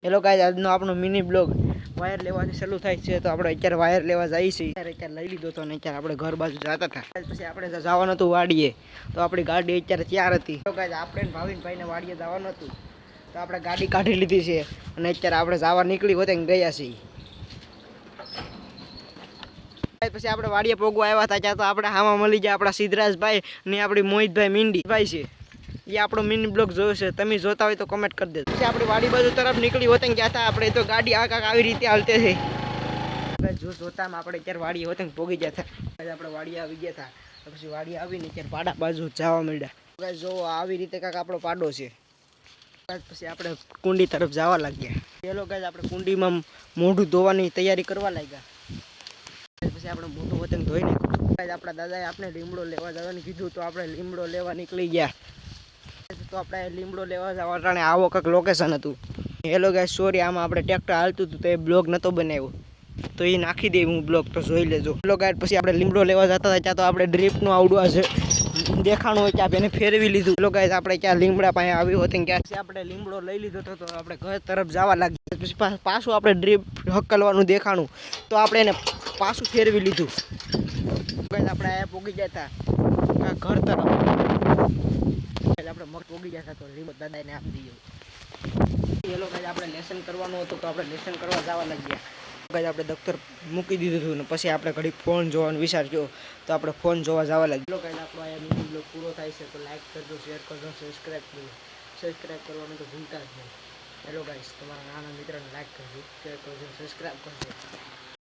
Hello guys, આજનો આપણો mini blog wire લેવાથી શરૂ થાય છે. તો આપણે અત્યારે વાયર લેવા જઈએ છીએ. અત્યારે લઈ લીધો હતો અને અત્યારે આપણે ઘર બાજુ જતા હતા. પછી આપણે જવાનું હતું વાડીએ, તો આપણી ગાડી અત્યારે તૈયાર હતી. તો ગાઈસ, આપણે ભાવિનભાઈને વાડીએ જવાનું હતું, તો આપણે ગાડી કાઢી લીધી છે અને અત્યારે આપણે જવા નીકળી હોતે ગયા છીએ. પછી આપણે વાડીએ પોગવા આવ્યા હતા, ત્યાં તો આપણે હામાં મળી ગયા આપણા સિદ્ધરાજભાઈ ને આપણી મોહિતભાઈ મીંડી ભાઈ છે. એ આપણો મિની બ્લોગ જોયો છે, તમે જોતા હોય તો કમેન્ટ કરી દેજો. પછી આપણી વાડી બાજુ તરફ નીકળી હોતે ગયા હતા આપણે, તો ગાડી આવી રીતે હાલતે છે. જોતામાં આપણે અત્યારે વાડી હોતે પોગી ગયા હતા. આપણે વાડી આવી ગયા હતા, પછી વાડી આવીને અત્યારે પાડા બાજુ જવા માંડ્યા. જો આવી રીતે કાંક આપણો પાડો છે. પછી આપણે કુંડી તરફ જવા લાગ્યા. પેલો ગાય આપણે કુંડીમાં મોઢું ધોવાની તૈયારી કરવા લાગ્યા. પછી આપણે મોઢું વતન ધોઈ નાખ્યું. આપણા દાદાએ આપણે લીમડો લેવા જવાનું કીધું, તો આપણે લીમડો લેવા નીકળી ગયા. તો આપણે લીમડો લેવા જવા ટાણે આવો કંઈક લોકેશન હતું. હેલો ગાઈસ, સોરી, આમાં આપણે ટ્રેક્ટર હાલતું હતું તો એ બ્લોગ નહોતો બનાવ્યો, તો એ નાખી દે હું બ્લોગ, તો જોઈ લેજો. હેલો ગાઈસ, પછી આપણે લીમડો લેવા જતા હતા, ત્યાં તો આપણે ડ્રીપનું આવડું છે દેખાણું હોય ત્યાં એને ફેરવી લીધું. હેલો ગાઈસ, આપણે ત્યાં લીમડા પાસે આવ્યું હતું, ત્યાં આપણે લીમડો લઈ લીધો હતો, તો આપણે ઘર તરફ જવા લાગીએ. પછી પાછું આપણે ડ્રીપ હકલવાનું દેખાણું, તો આપણે એને પાછું ફેરવી લીધું. આપણે આ પોગી ગયા હતા ઘર તરફ. આપણે મગ પોગી ગયા હતા, તો લીમડો દાદાને આપી દઈએ. હેલો ગાઈસ, આપણે લેસન કરવાનું હતું, તો આપણે લેસન કરવા જવા લાગ્યા. ગાઈસ, આપણે દફતર મૂકી દીધું હતું ને પછી આપણે ઘડી ફોન જોવાનો વિચાર કર્યો, તો આપણે ફોન જોવા જવા લાગ્યા. હેલો ગાઈસ, આપણો આ મિની બ્લોગ પૂરો થાય છે, તો લાઈક કરજો, શેર કરજો, સબસ્ક્રાઈબ કરવાનું તો ભૂલતા જ નહીં. હેલો ગાઈસ, તમારા નાના મિત્રને લાઈક કરજો, શેર કરજો, સબસ્ક્રાઈબ કરજો.